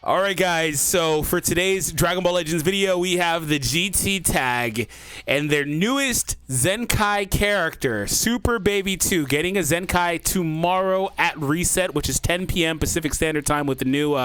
All right, guys, so for today's Dragon Ball Legends video, we have the GT tag and their newest Zenkai character, Super Baby 2, getting a Zenkai tomorrow at reset, which is 10 p.m. Pacific Standard Time with the new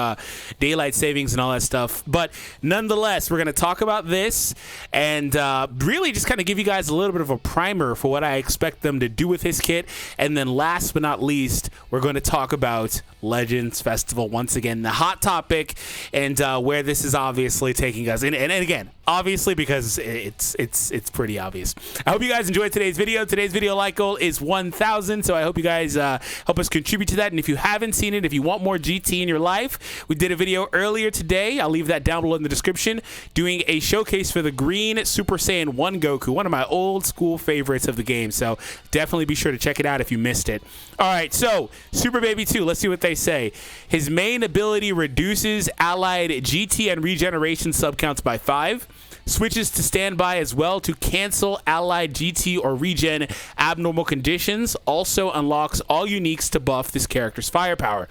daylight savings and all that stuff. But nonetheless, we're going to talk about this and really just kind of give you guys a little bit of a primer for what I expect them to do with his kit. And then last but not least, we're going to talk about Legends Festival once again, the hot topic, and where this is obviously taking us. And again, obviously, because it's pretty obvious. I hope you guys enjoyed today's video. Today's video like goal is 1,000, so I hope you guys help us contribute to that. And if you haven't seen it, if you want more GT in your life, we did a video earlier today. I'll leave that down below in the description, doing a showcase for the green Super Saiyan 1 Goku, one of my old school favorites of the game. So definitely be sure to check it out if you missed it. All right, so Super Baby 2, let's see what they say. His main ability reduces allied GT and regeneration subcounts by 5. Switches to standby as well to cancel allied GT or regen abnormal conditions. Also unlocks all uniques to buff this character's firepower.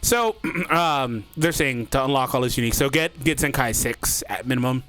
So they're saying to unlock all his uniques. So get Zenkai 6 at minimum.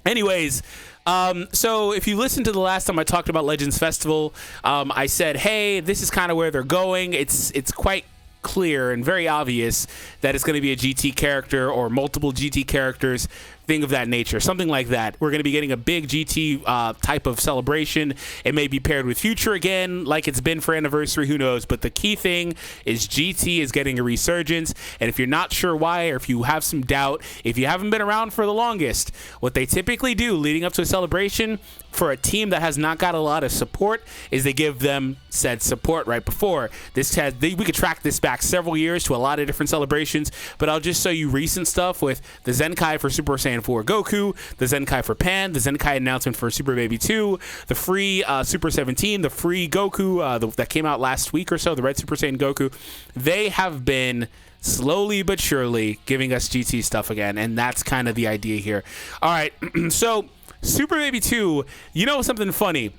Anyways, so if you listened to the last time I talked about Legends Festival, I said, hey, this is kind of where they're going. It's quite clear and very obvious that it's going to be a GT character or multiple GT characters, thing of that nature, something like that. We're going to be getting a big GT type of celebration. It may be paired with Future again, like it's been for Anniversary, who knows. But the key thing is GT is getting a resurgence. And if you're not sure why, or if you have some doubt, if you haven't been around for the longest, what they typically do leading up to a celebration for a team that has not got a lot of support is they give them said support right before. We could track this back several years to a lot of different celebrations, but I'll just show you recent stuff with the Zenkai for Super Saiyan 4 Goku, the Zenkai for Pan, the Zenkai announcement for Super Baby 2, the free Super 17, the free Goku that came out last week or so, the Red Super Saiyan Goku. They have been slowly but surely giving us GT stuff again, and that's kind of the idea here. All right, so Super Baby 2, you know something funny?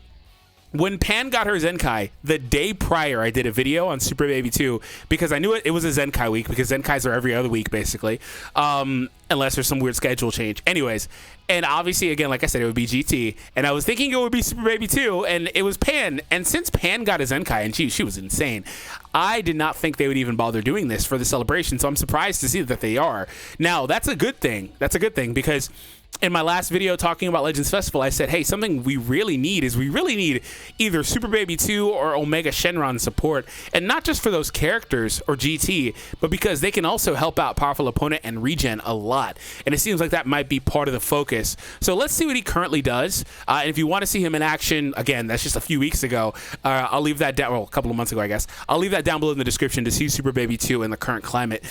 When Pan got her Zenkai, the day prior, I did a video on Super Baby 2 because I knew it was a Zenkai week, because Zenkais are every other week, basically, unless there's some weird schedule change. Anyways, and obviously, again, like I said, it would be GT, and I was thinking it would be Super Baby 2, and it was Pan. And since Pan got a Zenkai, and she was insane, I did not think they would even bother doing this for the celebration, so I'm surprised to see that they are. Now, that's a good thing. That's a good thing, because in my last video talking about Legends Festival, I said, hey, something we really need either Super Baby 2 or Omega Shenron support, and not just for those characters or GT, but because they can also help out powerful opponent and regen a lot, and it seems like that might be part of the focus. So let's see what he currently does, and if you want to see him in action, again, that's just a few weeks ago, I'll leave that down, well, a couple of months ago, I guess. I'll leave that down below in the description to see Super Baby 2 in the current climate.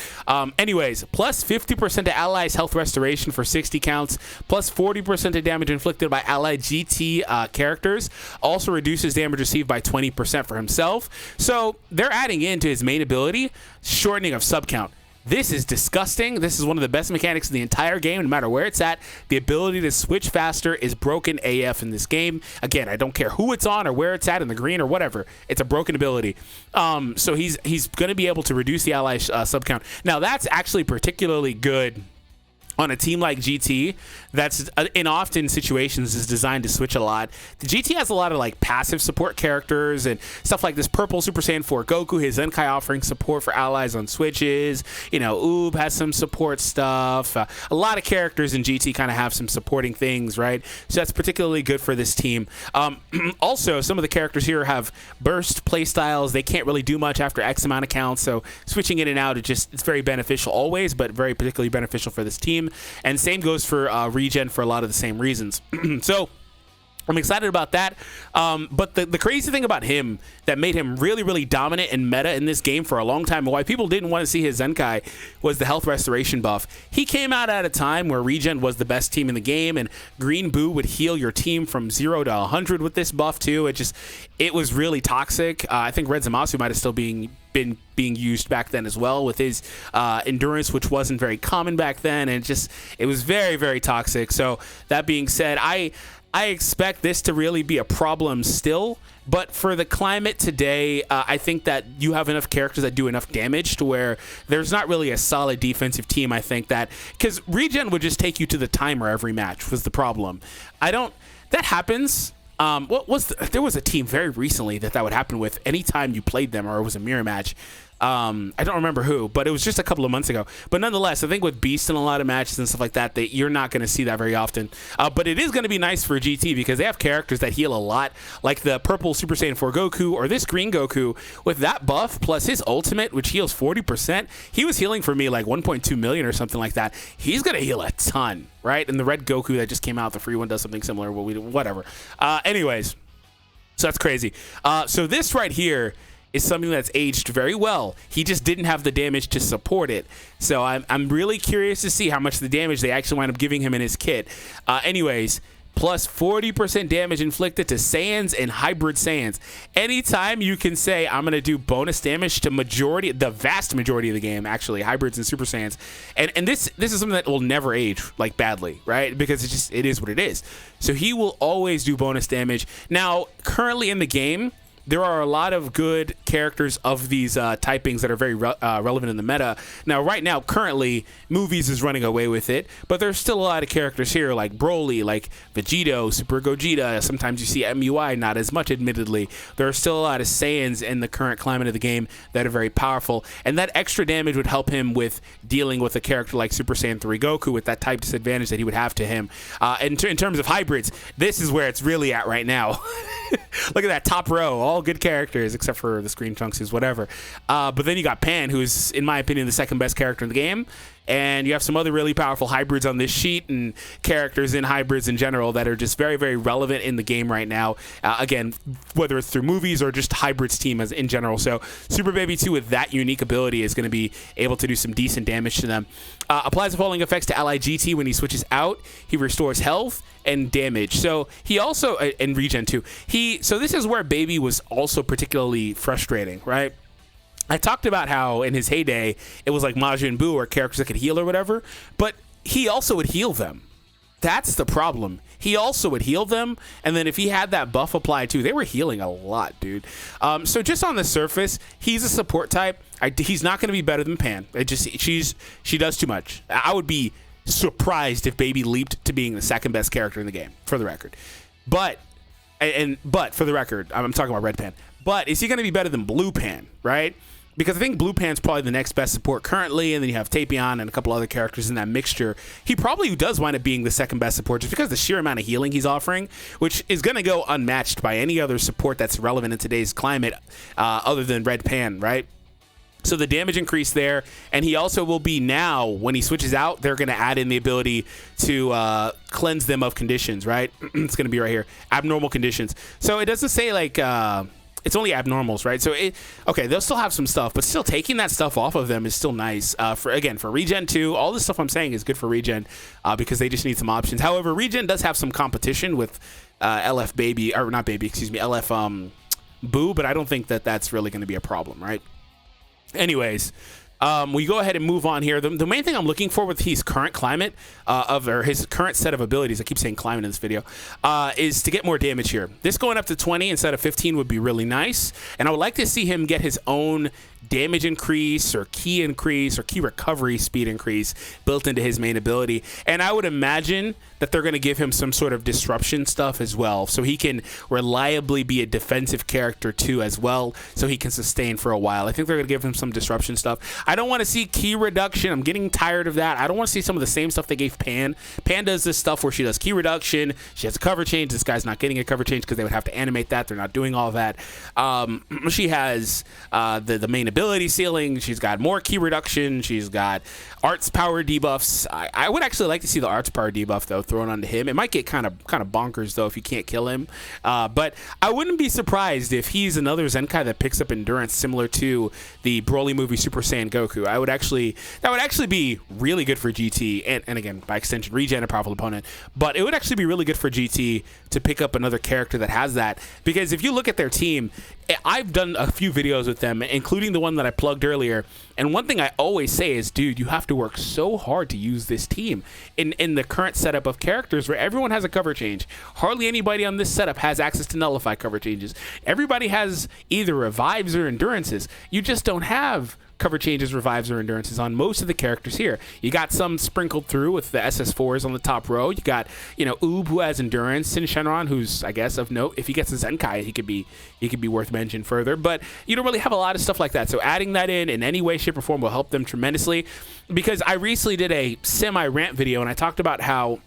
Anyways, plus 50% to allies health restoration for 60 counts, plus 40% of damage inflicted by allied GT characters. Also reduces damage received by 20% for himself. So they're adding into his main ability, shortening of sub count. This is disgusting. This is one of the best mechanics in the entire game, no matter where it's at. The ability to switch faster is broken AF in this game. Again, I don't care who it's on or where it's at, in the green or whatever. It's a broken ability. So he's going to be able to reduce the ally sub count. Now, that's actually particularly good on a team like GT that's in often situations is designed to switch a lot. The GT has a lot of like passive support characters and stuff like this purple Super Saiyan 4 Goku, his Zenkai offering support for allies on switches. You know, Oob has some support stuff. A lot of characters in GT kind of have some supporting things, right? So that's particularly good for this team. Also, some of the characters here have burst playstyles. They can't really do much after X amount of counts, so switching in and out, it's very beneficial always, but very particularly beneficial for this team. And same goes for regen for a lot of the same reasons. So I'm excited about that. But the crazy thing about him that made him really, really dominant and meta in this game for a long time, and why people didn't want to see his Zenkai, was the health restoration buff. He came out at a time where regen was the best team in the game, and Green Boo would heal your team from 0 to 100 with this buff too. It was really toxic. I think Red Zamasu might have still been being used back then as well with his endurance, which wasn't very common back then, and it was very, very toxic. So that being said, I expect this to really be a problem still. But for the climate today, I think that you have enough characters that do enough damage to where there's not really a solid defensive team. I think that because regen would just take you to the timer every match was the problem. That happens. There was a team very recently that would happen with anytime you played them or it was a mirror match. I don't remember who, but it was just a couple of months ago. But nonetheless, I think with Beast in a lot of matches and stuff like that, you're not going to see that very often. But it is going to be nice for GT because they have characters that heal a lot, like the purple Super Saiyan 4 Goku or this green Goku with that buff plus his ultimate, which heals 40%. He was healing for me like 1.2 million or something like that. He's going to heal a ton, right? And the red Goku that just came out, the free one, does something similar. Well, whatever. Anyways, so that's crazy. So this right here is something that's aged very well. He just didn't have the damage to support it. So I'm really curious to see how much the damage they actually wind up giving him in his kit. Anyways, plus 40% damage inflicted to Saiyans and hybrid Saiyans. Anytime you can say, I'm going to do bonus damage to the vast majority of the game, actually, hybrids and Super Saiyans. And this is something that will never age like badly, right? Because it is what it is. So he will always do bonus damage. Now, currently in the game, there are a lot of good characters of these typings that are very relevant in the meta. Now, right now, currently, Movies is running away with it, but there's still a lot of characters here like Broly, like Vegeta, Super Gogeta. Sometimes you see MUI, not as much, admittedly. There are still a lot of Saiyans in the current climate of the game that are very powerful, and that extra damage would help him with dealing with a character like Super Saiyan 3 Goku with that type disadvantage that he would have to him. In terms of hybrids, this is where it's really at right now. Look at that top row, all good characters except for the Screen Trunks, who's whatever. But then you got Pan, who's, in my opinion, the second best character in the game. And you have some other really powerful hybrids on this sheet and characters in hybrids in general that are just very, very relevant in the game right now. Again, whether it's through movies or just hybrids team as in general. So Super Baby 2 with that unique ability is going to be able to do some decent damage to them. Applies the following effects to ally GT when he switches out. He restores health and damage. So he also, and regen too. So this is where Baby was also particularly frustrating, right? I talked about how in his heyday, it was like Majin Buu or characters that could heal or whatever, but he also would heal them. That's the problem. He also would heal them, and then if he had that buff applied too, they were healing a lot, dude. So just on the surface, he's a support type. He's not going to be better than Pan. She does too much. I would be surprised if Baby leaped to being the second best character in the game, for the record. But for the record, I'm talking about Red Pan. But is he going to be better than Blue Pan, right? Because I think Blue Pan's probably the next best support currently, and then you have Tapion and a couple other characters in that mixture. He probably does wind up being the second best support just because of the sheer amount of healing he's offering, which is going to go unmatched by any other support that's relevant in today's climate other than Red Pan, right? So the damage increase there, and he also will be now, when he switches out, they're going to add in the ability to cleanse them of conditions, right? It's going to be right here, abnormal conditions. So it doesn't say like... it's only abnormals, right? So, okay, they'll still have some stuff, but still taking that stuff off of them is still nice. For Regen 2, all this stuff I'm saying is good for Regen because they just need some options. However, Regen does have some competition with LF Baby, or not Baby, excuse me, LF Boo, but I don't think that that's really going to be a problem, right? Anyways, we go ahead and move on here. The main thing I'm looking for with his current climate or his current set of abilities, I keep saying climate in this video, is to get more damage here. This going up to 20 instead of 15 would be really nice. And I would like to see him get his own damage increase or key recovery speed increase built into his main ability. And I would imagine that they're going to give him some sort of disruption stuff as well, so he can reliably be a defensive character too as well, so he can sustain for a while. I think they're going to give him some disruption stuff. I don't want to see key reduction. I'm getting tired of that. I don't want to see some of the same stuff they gave Pan. Pan does this stuff where she does key reduction, she has a cover change. This guy's not getting a cover change because they would have to animate that. They're not doing all that. She has the main ability ceiling. She's got more key reduction. She's got arts power debuffs. I would actually like to see the arts power debuff though thrown onto him. It might get kind of bonkers though if you can't kill him. But I wouldn't be surprised if he's another Zenkai that picks up endurance similar to the Broly movie Super Saiyan Goku. That would actually be really good for GT and again by extension Regen, a powerful opponent. But it would actually be really good for GT to pick up another character that has that, because if you look at their team, I've done a few videos with them, including the one that I plugged earlier. And one thing I always say is, dude, you have to work so hard to use this team in the current setup of characters where everyone has a cover change. Hardly anybody on this setup has access to nullify cover changes. Everybody has either revives or endurances. You just don't have cover changes, revives, or endurances on most of the characters here. You got some sprinkled through with the SS4s on the top row. You got, you know, Oob, who has endurance, Sin Shenron, who's, I guess, of note. If he gets a Zenkai, he could be worth mentioning further. But you don't really have a lot of stuff like that. So adding that in any way, shape, or form will help them tremendously. Because I recently did a semi-rant video, and I talked about how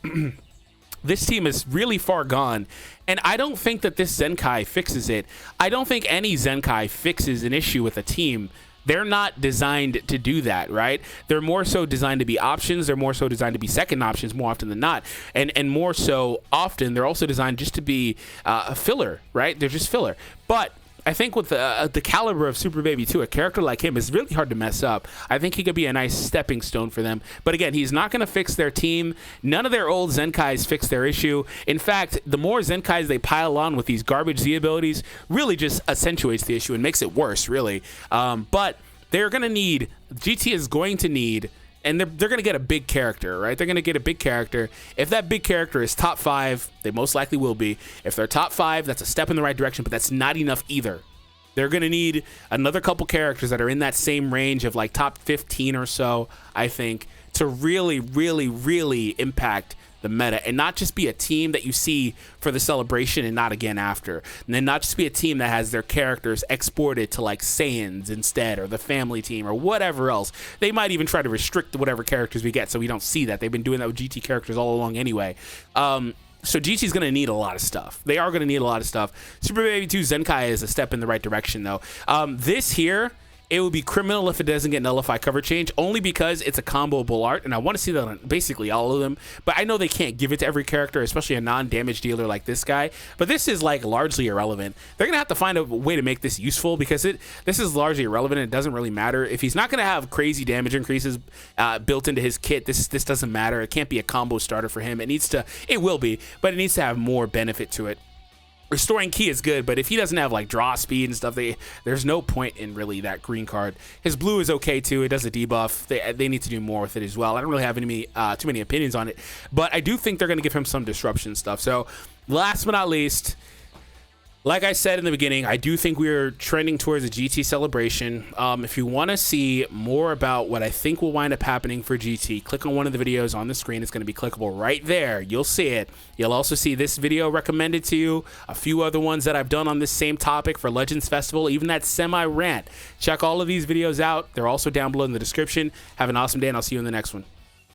this team is really far gone, and I don't think that this Zenkai fixes it. I don't think any Zenkai fixes an issue with a team. They're not designed to do that, right? They're more so designed to be options. They're more so designed to be second options more often than not. And more so often, they're also designed just to be a filler, right? They're just filler. But I think with the caliber of Super Baby 2, a character like him is really hard to mess up. I think he could be a nice stepping stone for them. But again, he's not going to fix their team. None of their old Zenkais fix their issue. In fact, the more Zenkais they pile on with these garbage Z abilities really just accentuates the issue and makes it worse, really. But they're going to need, GT is going to need, and they're going to get a big character, right? They're going to get a big character. If that big character is top 5, they most likely will be. If they're top 5, that's a step in the right direction, but that's not enough either. They're going to need another couple characters that are in that same range of like top 15 or so, I think, to really, really, really impact the meta and not just be a team that you see for the celebration and not again after. And then not just be a team that has their characters exported to like Saiyans instead, or the family team, or whatever else. They might even try to restrict whatever characters we get so we don't see that. They've been doing that with GT characters all along anyway. So GT's going to need a lot of stuff. They are going to need a lot of stuff. Super Baby 2 Zenkai is a step in the right direction, though. This here, it would be criminal if it doesn't get nullify cover change, only because it's a comboable art, and I want to see that on basically all of them. But I know they can't give it to every character, especially a non-damage dealer like this guy. But this is like largely irrelevant. They're gonna have to find a way to make this useful, because this is largely irrelevant. And it doesn't really matter if he's not gonna have crazy damage increases built into his kit. This doesn't matter. It can't be a combo starter for him. It will be, but it needs to have more benefit to it. Restoring Ki is good, but if he doesn't have like draw speed and stuff, there's no point in really that green card. His blue is okay too. It does a debuff. They need to do more with it as well. I don't really have too many opinions on it, but I do think they're going to give him some disruption stuff. So last but not least, like I said in the beginning, I do think we're trending towards a GT celebration. If you want to see more about what I think will wind up happening for GT, click on one of the videos on the screen. It's going to be clickable right there. You'll see it. You'll also see this video recommended to you, a few other ones that I've done on this same topic for Legends Festival, even that semi-rant. Check all of these videos out. They're also down below in the description. Have an awesome day, and I'll see you in the next one.